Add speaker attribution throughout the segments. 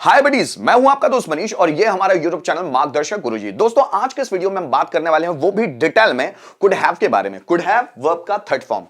Speaker 1: हाय buddies, मैं हूं आपका दोस्त मनीष और ये हमारा यूट्यूब चैनल मार्गदर्शक गुरुजी। दोस्तों आज के इस वीडियो में हम बात करने वाले हैं वो भी डिटेल में कुड हैव के बारे में। कुड हैव वर्ब का थर्ड फॉर्म।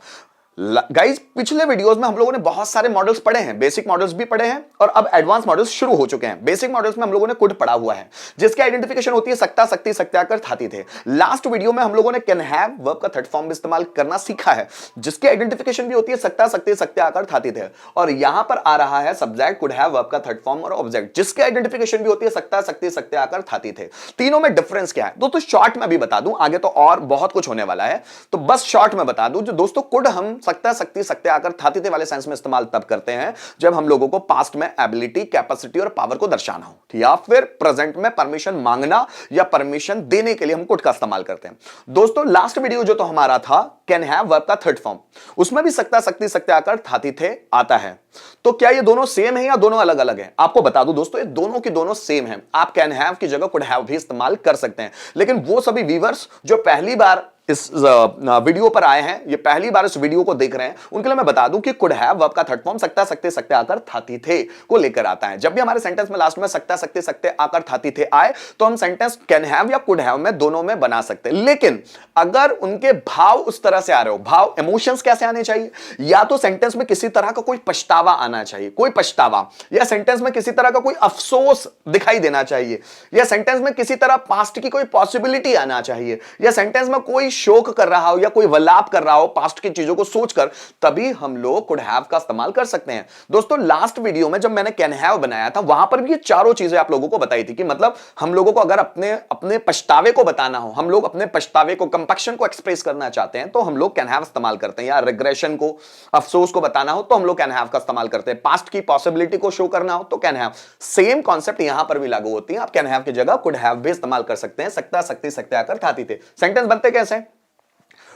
Speaker 1: गाइस पिछले वीडियोस में हम लोगों ने बहुत सारे मॉडल्स पढ़े हैं, बेसिक मॉडल्स भी पढ़े हैं और अब एडवांस मॉडल्स शुरू हो चुके हैं। बेसिक मॉडल्स में हम लोगों ने कुड पढ़ा हुआ है जिसकी आइडेंटिफिकेशन होती है सकता, सकती, सक्त्याकर, थाती थे। लास्ट वीडियो में हम लोगों ने कैन हैव वर्ब का थर्ड फॉर्म इस्तेमाल करना सीखा है जिसकी आइडेंटिफिकेशन भी होती है सकता, सकती, सक्त्याकर, थाती थे। और यहां पर आ रहा है सब्जेक्ट कुड हैव वर्ब का थर्ड फॉर्म और ऑब्जेक्ट जिसकी आइडेंटिफिकेशन भी होती है सकता, सकती, सक्त्याकर, थाती थे। तीनों में डिफरेंस क्या है दोस्तों शॉर्ट में भी बता दूं, आगे तो और बहुत कुछ होने वाला है, तो बस शॉर्ट में बता दूं। जो दोस्तों कुड हम सकता, सकती, आकर थाती थे वाले सेंस में इस्तेमाल तब करते हैं जब हम लोगों को पास्ट में एबिलिटी, कैपेसिटी और पावर को दर्शाना हो, या फिर प्रेजेंट में परमिशन मांगना या परमिशन देने के लिए हम कुड का इस्तेमाल करते हैं। दोस्तों लास्ट वीडियो जो तो हमारा था कैन हैव वर्ब का थर्ड फॉर्म, उसमें भी सकता, सकती, सक्त्याकर, थाती थे आता है। तो क्या ये दोनों सेम है या दोनों अलग अलग हैं? आपको बता दूं दोस्तों ये दोनों की दोनों सेम है। आप कैन हैव की जगह कुड हैव भी इस्तेमाल कर सकते हैं, लेकिन वो सभी व्यूअर्स जो पहली बार इस वीडियो पर आए हैं, ये पहली बार इस वीडियो को देख रहे हैं, उनके लिए मैं बता दूं कि कुड हैव वर्ब का थर्ड फॉर्म सकता, सकते, सक्ते, आकर, थाती थे को लेकर आता है। जब भी हमारे सेंटेंस में लास्ट में सकता, सकते, सक्ते, आकर, थाती थे आए तो हम सेंटेंस कैन हैव या कुड हैव में दोनों में बना सकते हैं। लेकिन अगर उनके भाव उस तरह से आ रहे हो, भाव इमोशंस कैसे आने चाहिए, या तो सेंटेंस में किसी तरह का कोई पछतावा आना चाहिए, कोई पछतावा, या सेंटेंस में किसी तरह का कोई अफसोस दिखाई देना चाहिए, या सेंटेंस में किसी तरह पास्ट की कोई पॉसिबिलिटी आना चाहिए, या सेंटेंस में कोई शोक कर रहा हो या कोई विलाप कर रहा हो पास्ट की चीजों को सोचकर, तभी हम लोग कुड हैव का इस्तेमाल कर सकते हैं। दोस्तों लास्ट वीडियो में जब मैंने कैन हैव बनाया था वहां पर भी ये चारों चीजें आप लोगों को बताई थी कि मतलब हम लोगों को अगर अपने अपने पछतावे को बताना हो, हम लोग अपने पछतावे को, कंपैक्शन को एक्सप्रेस करना चाहते हैं तो हम लोग कैन हैव इस्तेमाल करते हैं, या रिग्रेशन को, अफसोस को बताना हो तो हम लोग कैन हैव का इस्तेमाल करते हैं, पास्ट की पॉसिबिलिटी को शो करना हो तो कैन हैव। सेम कॉन्सेप्ट यहां पर भी लागू होती है। आप कैन हैव की जगह कुड हैव भी इस्तेमाल कर सकते हैं। सकता, सकती, सक्त्याकर, थाती थे। सेंटेंस बनते कैसे?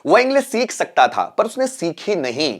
Speaker 1: वो इंग्लिश सीख सकता था पर उसने सीखी नहीं,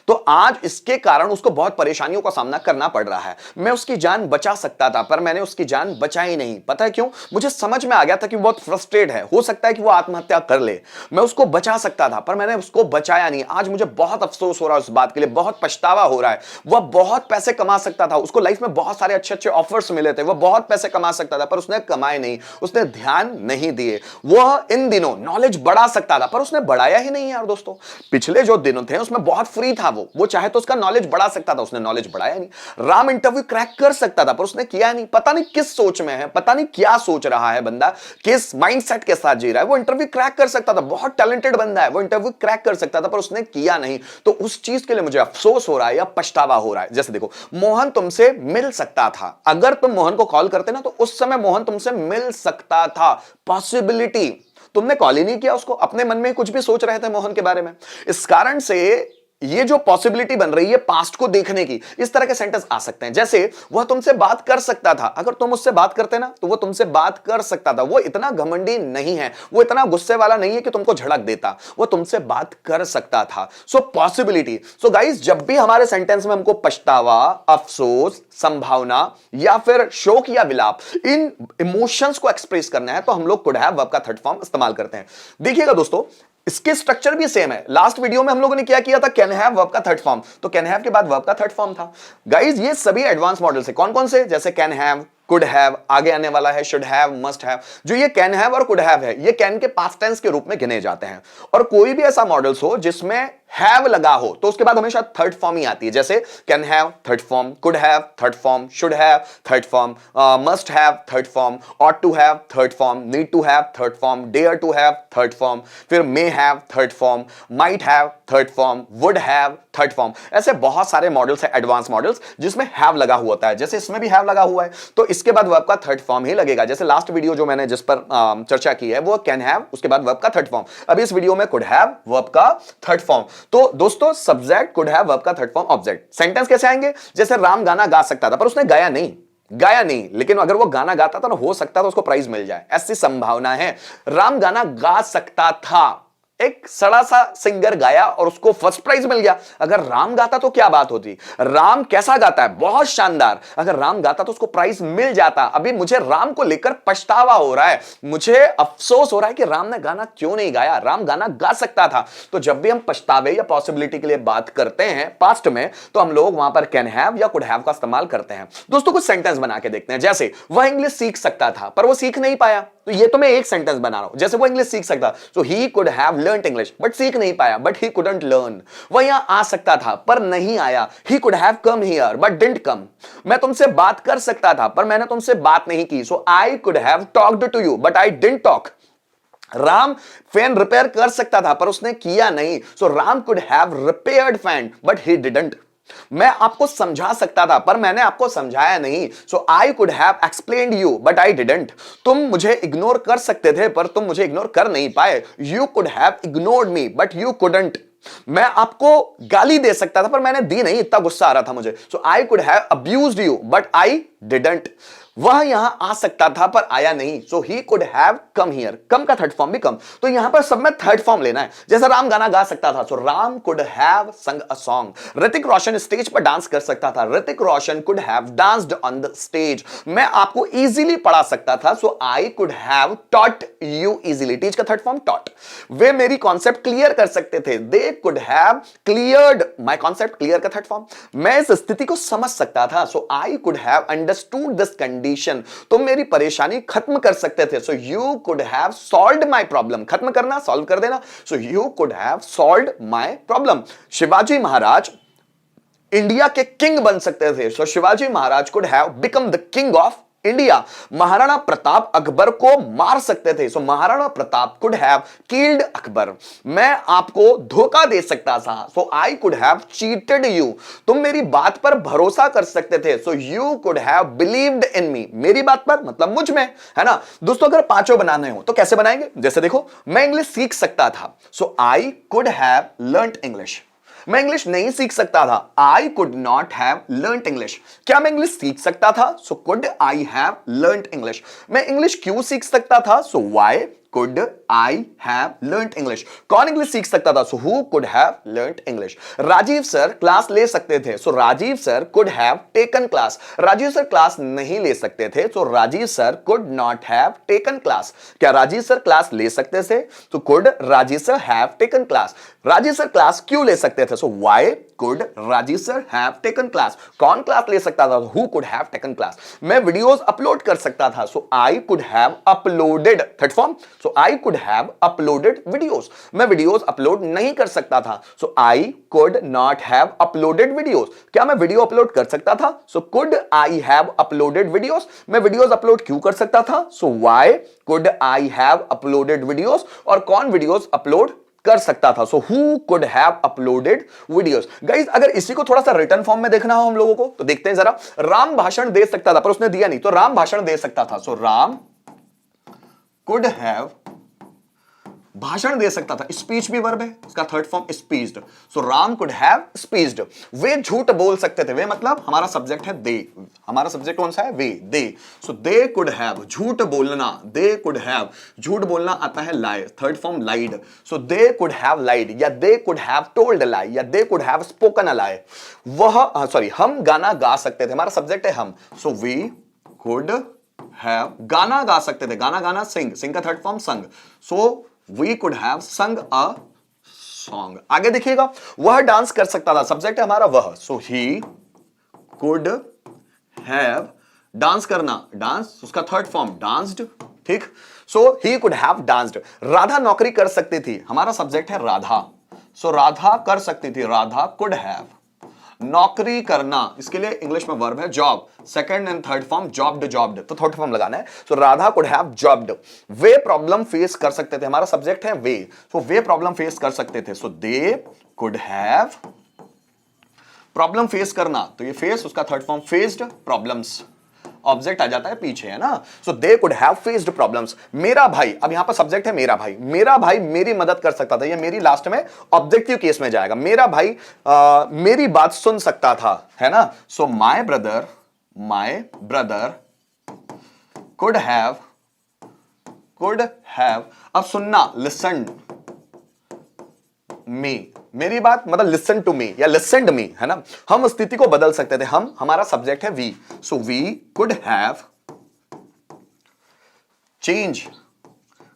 Speaker 1: तो आज इसके कारण उसको बहुत परेशानियों का सामना करना पड़ रहा है। मैं उसकी जान बचा सकता था पर मैंने उसकी जान बचाई नहीं। पता है क्यों? मुझे समझ में आ गया था कि वो बहुत फ्रस्ट्रेट है, हो सकता है कि वो आत्महत्या कर ले। मैं उसको बचा सकता था पर मैंने उसको बचाया नहीं। आज मुझे बहुत अफसोस हो रहा है उस बात के लिए, बहुत पछतावा हो रहा है। वह बहुत पैसे कमा सकता था, उसको लाइफ में बहुत सारे अच्छे अच्छे ऑफर्स मिले थे, वह बहुत पैसे कमा सकता था पर उसने कमाए नहीं, उसने ध्यान नहीं दिए। वह इन दिनों नॉलेज बढ़ा सकता था पर उसने बढ़ाया ही नहीं। यार दोस्तों पिछले जो दिन थे उसमें बहुत फ्री था, वो चाहे तो उसका नॉलेज बढ़ा सकता था, उसने नॉलेज बढ़ाया नहीं। राम इंटरव्यू क्रैक कर सकता था पर उसने किया नहीं। पता नहीं किस सोच में है, पता नहीं क्या सोच रहा है बंदा, किस माइंडसेट के साथ जी रहा है। वो इंटरव्यू क्रैक कर सकता था, बहुत टैलेंटेड बंदा है, वो इंटरव्यू क्रैक कर सकता था पर उसने किया नहीं। तो उस चीज के लिए मुझे अफसोस हो रहा है या पछतावा हो रहा है। जैसे देखो मोहन तुमसे मिल सकता था, अगर तुम मोहन को कॉल करते ना तो उस समय मोहन तुमसे मिल सकता था, पॉसिबिलिटी। तुमने कॉल ही नहीं किया उसको, अपने मन में कुछ भी सोच रहे थे मोहन के बारे में। इस कारण से ये जो पॉसिबिलिटी बन रही है पास्ट को देखने की, इस तरह के सेंटेंस आ सकते हैं। जैसे वह तुमसे बात कर सकता था, अगर तुम उससे बात करते ना तो वो तुमसे बात कर सकता था। वो इतना घमंडी नहीं है, वो इतना गुस्से वाला नहीं है कि तुमको झड़क देता, वो तुमसे बात कर सकता था। सो पॉसिबिलिटी। सो गाइस जब भी हमारे सेंटेंस में हमको पछतावा, अफसोस, संभावना या फिर शोक या विलाप, इन इमोशंस को एक्सप्रेस करना है तो हम लोग कुड हैव वर्ब का थर्ड फॉर्म इस्तेमाल करते हैं। देखिएगा दोस्तों इसके स्ट्रक्चर भी सेम है। लास्ट वीडियो में हम लोगों ने क्या किया था? कैन हैव वर्ब का थर्ड फॉर्म, तो कैन हैव के बाद वर्ब का थर्ड फॉर्म था। गाइस ये सभी एडवांस मॉडल से कौन कौन से? जैसे कैन हैव, कुड हैव, आगे आने वाला है शुड हैव, मस्ट हैव। जो ये कैन हैव और कुड हैव है ये कैन के पास्ट टेंस के रूप में गिने जाते हैं। और कोई भी ऐसा मॉडल्स हो जिसमें हैव लगा हो तो उसके बाद हमेशा थर्ड फॉर्म ही आती है। जैसे can have third form, could have third form, should have third form, must have third form, ought to have third form, need to have third form, dare to have third form, फिर may have third form, might have third form, would have third form. ऐसे बहुत सारे models है advance models जिसमें have लगा हुआ होता है। जैसे इसमें भी हैव लगा हुआ है तो इसके बाद वर्ब का थर्ड फॉर्म ही लगेगा। जैसे लास्ट वीडियो जो मैंने जिस पर चर्चा की है वो कैन हैव, उसके बाद वर्ब का थर्ड फॉर्म। अभी इस वीडियो में कुड हैव वर्ब का थर्ड फॉर्म। तो दोस्तों सब्जेक्ट कुड हैव वर्ब का थर्ड फॉर्म, ऑब्जेक्ट। सेंटेंस कैसे आएंगे? जैसे राम गाना गा सकता था पर उसने गाया नहीं, लेकिन अगर वो गाना गाता था तो हो सकता था उसको प्राइज मिल जाए, ऐसी संभावना है। राम गाना गा सकता था एक सड़ा सा सिंगर गाया और उसको फर्स्ट प्राइज मिल गया। अगर राम गाता तो क्या बात होती। राम कैसा गाता है, बहुत शानदार। अगर राम गाता तो उसको प्राइज मिल जाता। अभी मुझे राम को लेकर पछतावा हो रहा है, मुझे अफसोस हो रहा है कि राम ने गाना क्यों नहीं गाया। राम गाना गा सकता था। तो जब भी हम पछतावे या पॉसिबिलिटी के लिए बात करते हैं पास्ट में, तो हम लोग वहां पर कैन हैव या कुड हैव का इस्तेमाल करते हैं। दोस्तों कुछ सेंटेंस बना के देखते हैं। जैसे वह इंग्लिश सीख सकता था पर वो सीख नहीं पाया। तो ये तो मैं एक सेंटेंस बना रहा हूं। जैसे वो इंग्लिश सीख सकता, so he could have learned English but सीख नहीं पाया, बट ही कुडंट लर्न। वह यहां आ सकता था पर नहीं आया। ही could have come here but didn't come. मैं तुमसे बात कर सकता था पर मैंने तुमसे बात नहीं की। So I could have talked to you but I didn't talk. Ram fan repair कर सकता था पर उसने किया नहीं। So Ram could have repaired fan but he didn't. मैं आपको समझा सकता था पर मैंने आपको समझाया नहीं। So I could have explained you but I didn't. तुम मुझे इग्नोर कर सकते थे पर तुम मुझे इग्नोर कर नहीं पाए। You could have ignored me but you couldn't. मैं आपको गाली दे सकता था पर मैंने दी नहीं, इतना गुस्सा आ रहा था मुझे। So I could have abused you but I didn't. वह यहां आ सकता था पर आया नहीं। So he could have come here. Come का थर्ड फॉर्म भी कम। तो यहां पर सब में थर्ड फॉर्म लेना है। जैसे राम गाना गा सकता था, सो Ram could have sung a song. Hrithik Roshan stage पर डांस कर सकता था। Hrithik Roshan could have danced on the stage. मैं आपको इजीली पढ़ा सकता था। So I could have taught you easily. Teach का थर्ड फॉर्म टॉट। वे मेरी कॉन्सेप्ट क्लियर कर सकते थे। They could have cleared my concept. Clear का थर्ड फॉर्म। मैं इस स्थिति को समझ सकता था। So I could have understood this condition. तुम मेरी परेशानी खत्म कर सकते थे। So you could have solved my problem. खत्म करना, सॉल्व कर देना। So you could have solved my problem. Shivaji Maharaj India के किंग बन सकते थे। So Shivaji Maharaj could have become the king of India. Maharana Pratap Akbar को मार सकते थे। So Maharana Pratap could have killed Akbar. मैं आपको धोखा दे सकता था। So I could have cheated you. तुम मेरी बात पर भरोसा कर सकते थे। So you could have believed in me. मेरी बात पर मतलब मुझ में, है ना। दोस्तों अगर पांचों बनाने हो तो कैसे बनाएंगे। जैसे देखो, मैं इंग्लिश सीख सकता था। So I could have learned English. मैं इंग्लिश नहीं सीख सकता था। I could not have learned English. क्या मैं इंग्लिश सीख सकता था। So could I have learned English. मैं इंग्लिश क्यों सीख सकता था। So why could I have learned English. कौन इंग्लिश सीख सकता था। So who could have learned English. Rajeev sir class ले सकते थे। So Rajeev sir could have taken class. Rajeev sir class नहीं ले सकते थे। So Rajeev sir could not have taken class. क्या राजीव सर क्लास ले सकते थे। तो could Rajeev sir have taken class. Rajeev sir class क्यों ले सकते थे। So why could Rajeev sir have taken class. कौन क्लास ले सकता था। Who could have taken class. मैं वीडियोस अपलोड कर सकता था। So I could have uploaded. Third form. So I could have uploaded videos. मैं वीडियोस अपलोड नहीं कर सकता था। So I could not have uploaded videos. क्या मैं वीडियो अपलोड कर सकता था। So could I have uploaded videos. मैं वीडियोस अपलोड क्यों कर सकता था। So why could I have uploaded videos. और कौन वीडियोस अपलोड कर सकता था। So who could have uploaded videos. Guys अगर इसी को थोड़ा सा रिटर्न फॉर्म में देखना हो हम लोगों को तो देखते हैं जरा। राम भाषण दे सकता था पर उसने दिया नहीं। तो राम भाषण दे सकता था। सो राम कुड हैव भाषण दे सकता था। स्पीच भी वर्ब है, इसका third form speeched. So Ram could have speeched. वे झूठ बोल सकते थे। वे मतलब हमारा सब्जेक्ट है दे। हमारा सब्जेक्ट कौन सा है। वे, दे। सो दे कुड हैव झूठ बोलना। दे कुड हैव झूठ बोलना आता है lie. Third form lied. So they could have lied या they could have told lie या they could have spoken a lie. हम गाना गा सकते थे। हमारा सब्जेक्ट है हम। सो वी कुड हैव गाना गा सकते थे। गाना गाना सिंग। सिंग का थर्ड फॉर्म संग। सो we could have sung a song. आगे देखिएगा, वह डांस कर सकता था। सब्जेक्ट है हमारा वह। So he could have dance करना। डांस उसका थर्ड फॉर्म डांस्ड। ठीक। So he could have danced. Radha नौकरी कर सकती थी। हमारा सब्जेक्ट है राधा। सो राधा कर सकती थी। Radha could have. नौकरी करना इसके लिए इंग्लिश में वर्ब है job. Second and third form jobbed. Jobbed तो थर्ड फॉर्म लगाना है। So Radha could have jobbed. वे प्रॉब्लम फेस कर सकते थे। हमारा सब्जेक्ट है वे। सो वे प्रॉब्लम फेस कर सकते थे। So they could have problem face करना। तो ये फेस उसका third form faced. Problems object आ जाता है पीछे, है ना। So they could have faced problems. मेरा भाई, अब यहां पर सब्जेक्ट है मेरा भाई। मेरा भाई मेरी मदद कर सकता था। ये मेरी लास्ट में ऑब्जेक्टिव केस में जाएगा। मेरा भाई मेरी बात सुन सकता था, है ना। So my brother could have अब सुनना लिसन मी, मेरी बात मतलब लिसन टू मी या लिसनड मी, है ना। हम स्थिति को बदल सकते थे, हम, हमारा सब्जेक्ट है we, so we could have change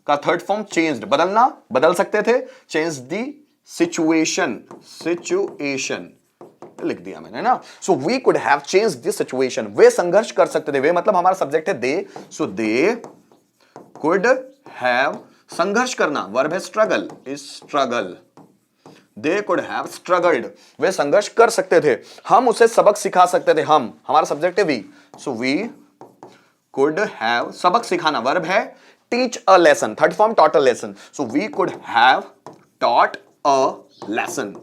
Speaker 1: का थर्ड फॉर्म चेंज्ड, बदलना, बदल सकते थे, चेंज दी सिचुएशन, सिचुएशन लिख दिया मैंने ना। So we could have change the situation, वे संघर्ष कर सकते थे, वे मतलब हमारा सब्जेक्ट है दे, सो दे कुड हैव, संघर्ष करना वर्ब है struggle, struggle, they could have struggled, वे संघर्ष कर सकते थे, हम उसे सबक सिखा सकते थे, हम, हमारा सब्जेक्ट है we, so we could have, सबक सिखाना वर्ब है teach a lesson, third form taught a lesson, so we could have taught a lesson,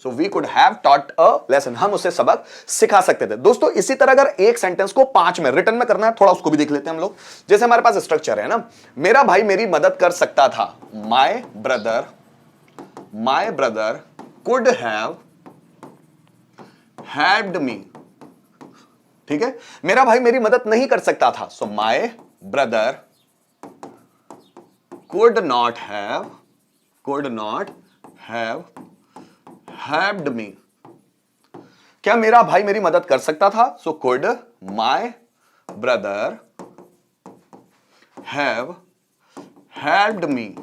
Speaker 1: so we could have taught a lesson, हम उसे सबक सिखा सकते थे। दोस्तों इसी तरह अगर एक सेंटेंस को 5 में रिटर्न में करना है, थोड़ा उसको भी देख लेते हैं हम लोग। जैसे हमारे पास स्ट्रक्चर है ना, मेरा भाई मेरी मदद कर सकता था, my brother could have helped me, ठीक है। मेरा भाई मेरी मदद नहीं कर सकता था, so my brother could not have helped me, क्या मेरा भाई मेरी मदद कर सकता था, so could my brother have helped me,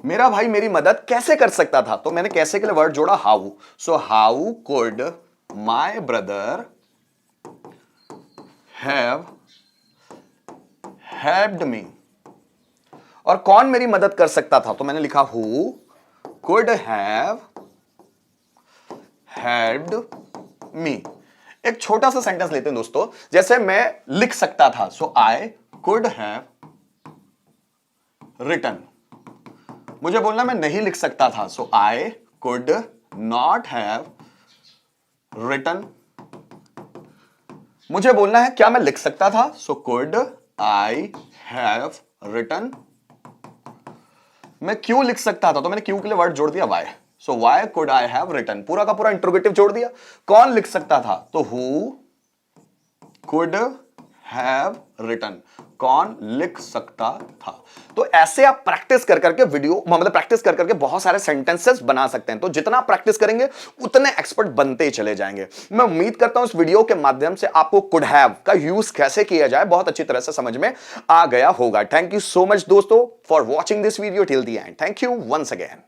Speaker 1: मेरा भाई मेरी मदद कैसे कर सकता था, तो मैंने कैसे के लिए वर्ड जोड़ा how, so how could my brother have helped me, और कौन मेरी मदद कर सकता था, तो मैंने लिखा who could have helped me. एक छोटा सा सेंटेंस लेते हैं दोस्तों, जैसे मैं लिख सकता था, so I could have written, मुझे बोलना मैं नहीं लिख सकता था, so I could not have written, मुझे बोलना है क्या मैं लिख सकता था, so could I have written, मैं क्यों लिख सकता था, तो मैंने क्यों के लिए वर्ड जोड़ दिया why, so why could I have written, पूरा का पूरा इंट्रोगेटिव जोड़ दिया। कौन लिख सकता था, तो हु कुड हैव रिटन, कौन लिख सकता था। तो ऐसे आप प्रैक्टिस कर करके वीडियो मतलब प्रैक्टिस कर करके बहुत सारे सेंटेंसेस बना सकते हैं। तो जितना आप प्रैक्टिस करेंगे उतने एक्सपर्ट बनते ही चले जाएंगे। मैं उम्मीद करता हूं इस वीडियो के माध्यम से आपको कुड हैव का यूज कैसे किया जाए बहुत अच्छी तरह से समझ में आ गया होगा। थैंक यू सो मच दोस्तों for watching this video till the end. Thank you once again.